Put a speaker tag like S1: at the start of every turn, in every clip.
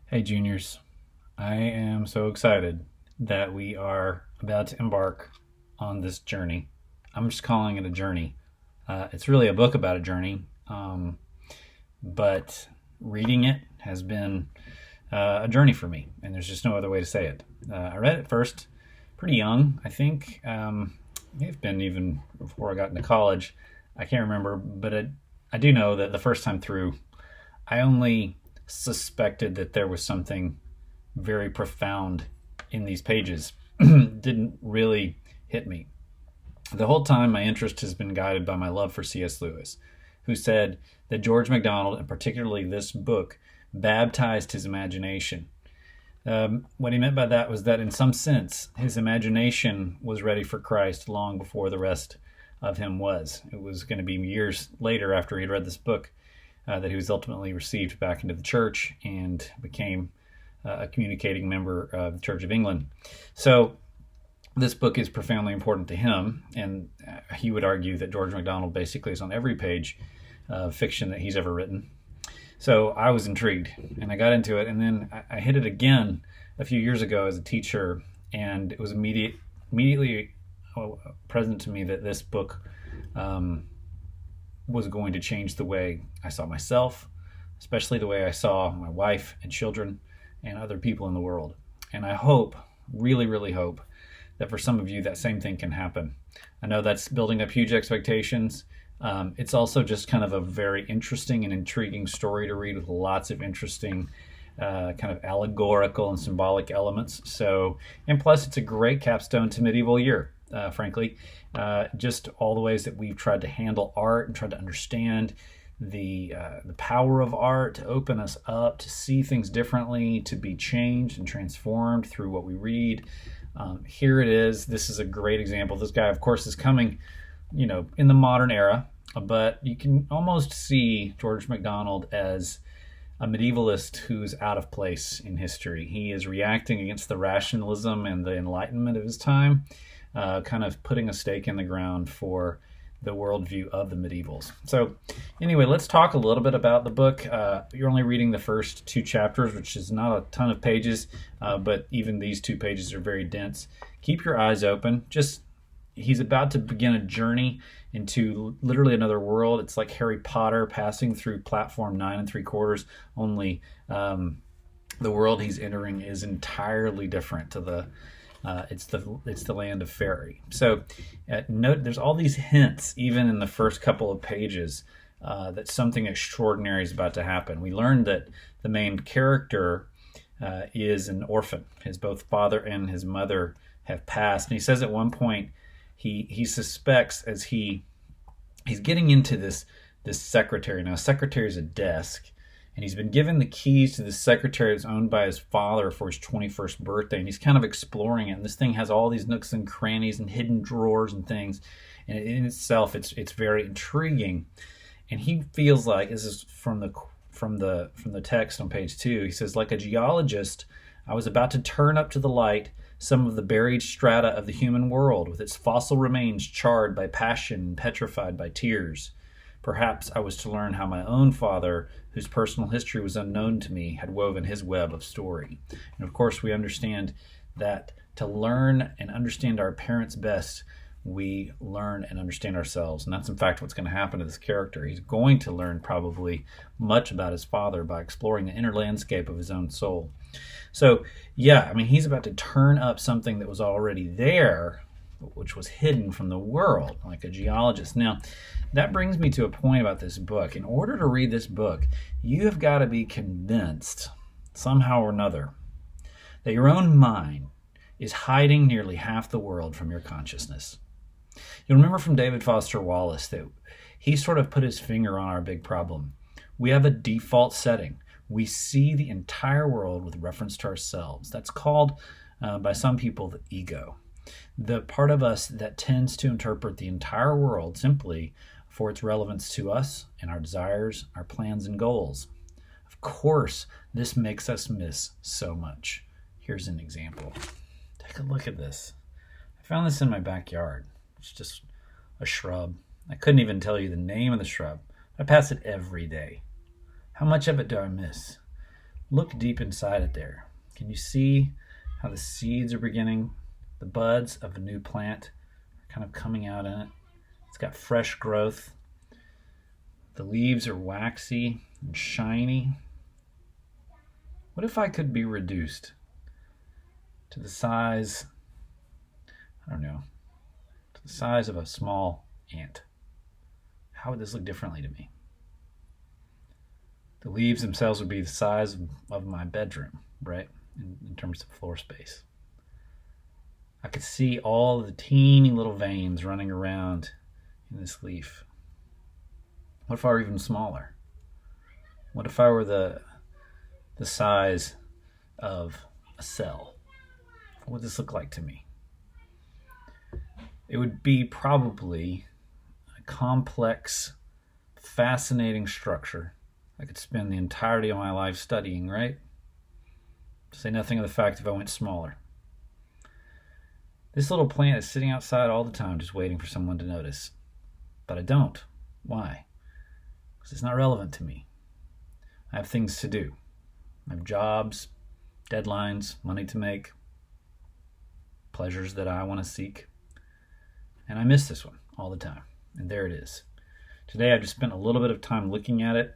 S1: Hey, juniors. I am so excited that we are about to embark on this journey. I'm just calling it a journey. It's really a book about a journey, but reading it has been a journey for me, and there's just no other way to say it. I read it first pretty young, I think. May have been even before I got into college. I can't remember, but I do know that the first time through, I only suspected that there was something very profound in these pages. Didn't really hit me. The whole time, my interest has been guided by my love for C.S. Lewis, who said that George MacDonald, and particularly this book, baptized his imagination. What he meant by that was that, in some sense, his imagination was ready for Christ long before the rest of him was. It was going to be years later, after he'd read this book, that he was ultimately received back into the church and became a communicating member of the Church of England. So this book is profoundly important to him, and he would argue that George MacDonald basically is on every page of fiction that he's ever written. So I was intrigued, and I got into it, and then I hit it again a few years ago as a teacher, and it was immediately present to me that this book was going to change the way I saw myself, especially the way I saw my wife and children and other people in the world. And I hope, really, really hope, that for some of you that same thing can happen. I know that's building up huge expectations. It's also just kind of a very interesting and intriguing story to read with lots of interesting kind of allegorical and symbolic elements. So, and plus it's a great capstone to medieval year, frankly. Just all the ways that we've tried to handle art and tried to understand the power of art to open us up, to see things differently, to be changed and transformed through what we read. Here it is. This is a great example. This guy, of course, is coming, in the modern era, but you can almost see George MacDonald as a medievalist who's out of place in history. He is reacting against the rationalism and the Enlightenment of his time, kind of putting a stake in the ground for the worldview of the medievals. So anyway, let's talk a little bit about the book. You're only reading the first two chapters, which is not a ton of pages, but even these 2 pages are very dense. Keep your eyes open. He's about to begin a journey into literally another world. It's like Harry Potter passing through platform 9 3/4, only the world he's entering is entirely different to the it's the land of fairy. So note there's all these hints even in the first couple of pages that something extraordinary is about to happen. We learned that the main character is an orphan. His both father and his mother have passed, and he says at one point he suspects, as he's getting into this secretary. Now, a secretary is a desk, and he's been given the keys to the secretary that's owned by his father for his 21st birthday, and he's kind of exploring it. And this thing has all these nooks and crannies and hidden drawers and things, and in itself, it's very intriguing. And he feels like, this is from the text on page 2. He says, like a geologist, I was about to turn up to the light some of the buried strata of the human world, with its fossil remains charred by passion and petrified by tears. Perhaps I was to learn how my own father, whose personal history was unknown to me, had woven his web of story. And of course, we understand that to learn and understand our parents best, we learn and understand ourselves. And that's in fact what's going to happen to this character. He's going to learn probably much about his father by exploring the inner landscape of his own soul. So, yeah, he's about to turn up something that was already there, which was hidden from the world, like a geologist. Now, that brings me to a point about this book. In order to read this book, you have got to be convinced, somehow or another, that your own mind is hiding nearly half the world from your consciousness. You'll remember from David Foster Wallace that he sort of put his finger on our big problem. We have a default setting. We see the entire world with reference to ourselves. That's called, by some people, the ego. The part of us that tends to interpret the entire world simply for its relevance to us and our desires, our plans, and goals. Of course, this makes us miss so much. Here's an example. Take a look at this. I found this in my backyard. It's just a shrub. I couldn't even tell you the name of the shrub. I pass it every day. How much of it do I miss? Look deep inside it there. Can you see how the seeds are beginning? The buds of a new plant are kind of coming out in it. It's got fresh growth. The leaves are waxy and shiny. What if I could be reduced to the size, to the size of a small ant? How would this look differently to me? The leaves themselves would be the size of my bedroom, right? In terms of floor space. I could see all the teeny little veins running around in this leaf. What if I were even smaller? What if I were the size of a cell? What would this look like to me? It would be probably a complex, fascinating structure I could spend the entirety of my life studying, right? To say nothing of the fact if I went smaller. This little plant is sitting outside all the time just waiting for someone to notice. But I don't. Why? Because it's not relevant to me. I have things to do. I have jobs, deadlines, money to make, pleasures that I want to seek. And I miss this one all the time. And there it is. Today I just spent a little bit of time looking at it,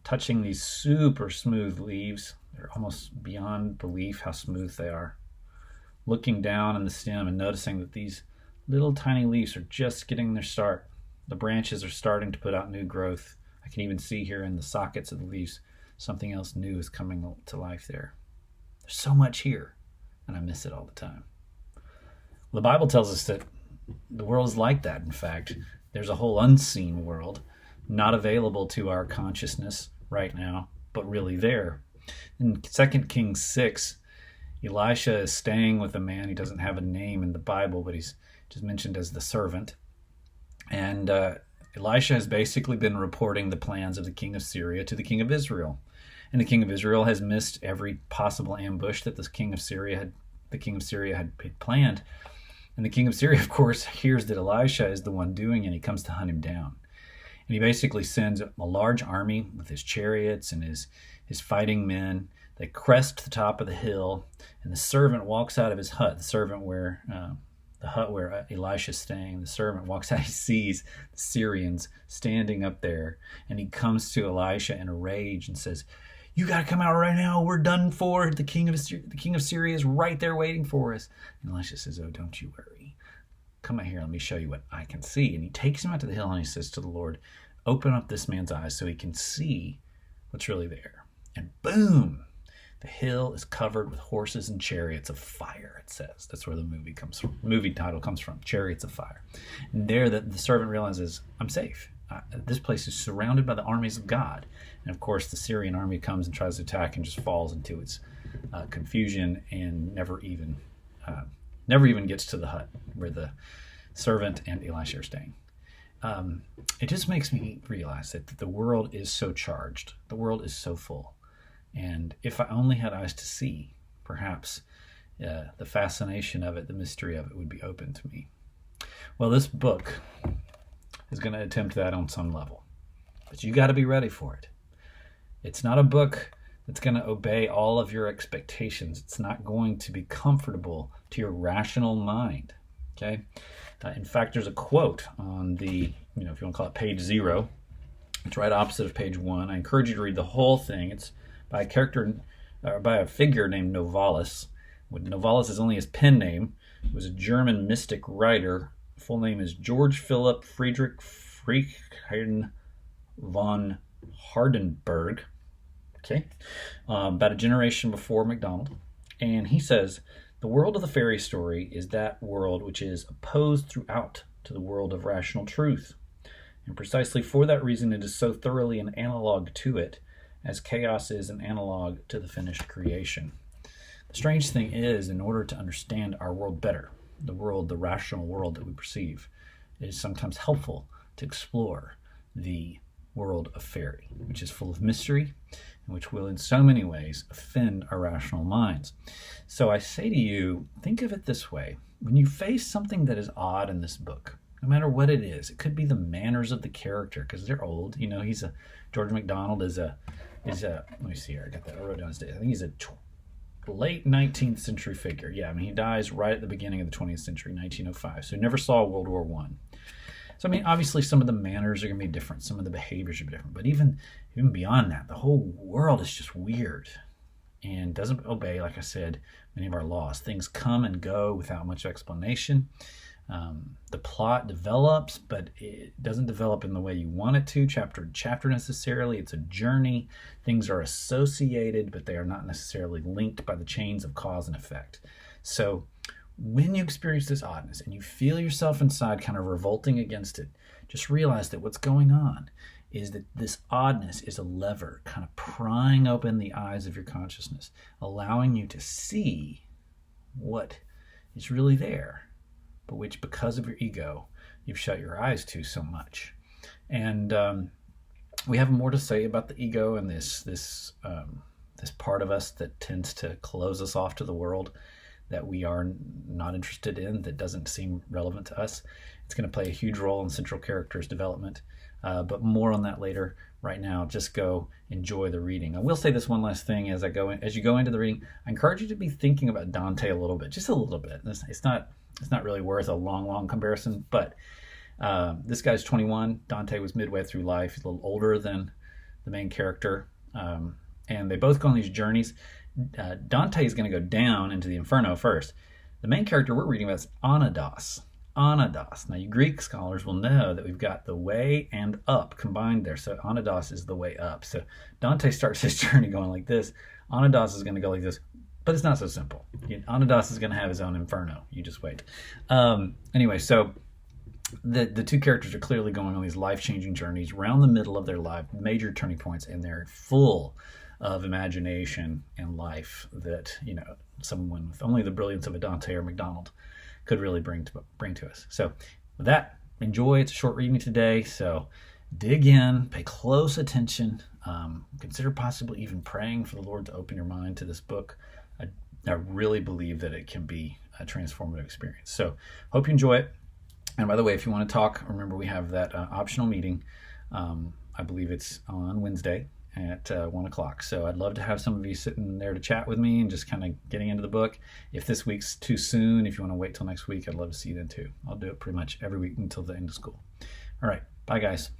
S1: touching these super smooth leaves. They're almost beyond belief how smooth they are. Looking down on the stem and noticing that these little tiny leaves are just getting their start. The branches are starting to put out new growth. I can even see here in the sockets of the leaves something else new is coming to life there. There's so much here, and I miss it all the time. Well, the Bible tells us that the world is like that. In fact, there's a whole unseen world, not available to our consciousness right now, but really there. In 2 Kings 6, Elisha is staying with a man. He doesn't have a name in the Bible, but he's just mentioned as the servant. And Elisha has basically been reporting the plans of the king of Syria to the king of Israel. And the king of Israel has missed every possible ambush that the king of Syria had planned. And the king of Syria, of course, hears that Elisha is the one doing it, and he comes to hunt him down. And he basically sends a large army with his chariots and his fighting men. They crest the top of the hill, and the servant walks out of his hut, the hut where Elisha's staying. The servant walks out, he sees the Syrians standing up there, and he comes to Elisha in a rage and says, "You got to come out right now. We're done for. The king of Syria is right there waiting for us." And Elisha says, "Oh, don't you worry. Come out here. Let me show you what I can see." And he takes him out to the hill, and he says to the Lord, "Open up this man's eyes so he can see what's really there." And boom! The hill is covered with horses and chariots of fire, it says. That's where the movie title comes from, Chariots of Fire. And there the servant realizes, I'm safe. This place is surrounded by the armies of God. And of course, the Syrian army comes and tries to attack and just falls into its confusion and never even gets to the hut where the servant and Elisha are staying. It just makes me realize that the world is so charged. The world is so full. And if I only had eyes to see, perhaps the fascination of it, the mystery of it would be open to me. Well, this book is going to attempt that on some level. But you got to be ready for it. It's not a book that's going to obey all of your expectations. It's not going to be comfortable to your rational mind. Okay? In fact, there's a quote on the, if you want to call it page 0. It's right opposite of page 1. I encourage you to read the whole thing. It's by a figure named Novalis. Novalis is only his pen name. He was a German mystic writer. Full name is George Philipp Friedrich von Hardenberg. Okay, about a generation before MacDonald, and he says the world of the fairy story is that world which is opposed throughout to the world of rational truth, and precisely for that reason it is so thoroughly an analog to it, as chaos is an analog to the finished creation. The strange thing is, in order to understand our world better, the rational world that we perceive, it is sometimes helpful to explore the world of fairy, which is full of mystery and which will in so many ways offend our rational minds. So I say to you, think of it this way. When you face something that is odd in this book, no matter what it is, it could be the manners of the character, because they're old. George MacDonald is a is let me see here. I got that. I wrote down his date. I think he's a late 19th century figure. Yeah, I mean, he dies right at the beginning of the 20th century, 1905. So he never saw World War One. So I mean, obviously, some of the manners are going to be different. Some of the behaviors are different. But even beyond that, the whole world is just weird and doesn't obey, like I said, many of our laws. Things come and go without much explanation. The plot develops, but it doesn't develop in the way you want it to, chapter to chapter necessarily. It's a journey. Things are associated, but they are not necessarily linked by the chains of cause and effect. So when you experience this oddness and you feel yourself inside kind of revolting against it, just realize that what's going on is that this oddness is a lever kind of prying open the eyes of your consciousness, allowing you to see what is really there, but which, because of your ego, you've shut your eyes to so much. And we have more to say about the ego and this part of us that tends to close us off to the world that we are not interested in, that doesn't seem relevant to us. It's going to play a huge role in central character's development, but more on that later. Right now, just go enjoy the reading. I will say this one last thing as you go into the reading. I encourage you to be thinking about Dante a little bit, just a little bit. It's not really worth a long comparison, but this guy's 21. Dante was midway through life. He's a little older than the main character, and they both go on these journeys. Dante is going to go down into the Inferno first. The main character we're reading about is Anados. Anados. Now, you Greek scholars will know that we've got the way and up combined there. So Anados is the way up. So Dante starts his journey going like this. Anados is going to go like this. But it's not so simple. Anados is going to have his own Inferno. You just wait. Anyway, so the two characters are clearly going on these life-changing journeys around the middle of their life, major turning points, and they're full of imagination and life that, someone with only the brilliance of a Dante or MacDonald could really bring to us. So with that, enjoy. It's a short reading today, so dig in, pay close attention, consider possibly even praying for the Lord to open your mind to this book. I really believe that it can be a transformative experience. So hope you enjoy it. And by the way, if you want to talk, remember we have that optional meeting. I believe it's on Wednesday at 1 o'clock. So I'd love to have some of you sitting there to chat with me and just kind of getting into the book. If this week's too soon, if you want to wait till next week, I'd love to see you then too. I'll do it pretty much every week until the end of school. All right. Bye, guys.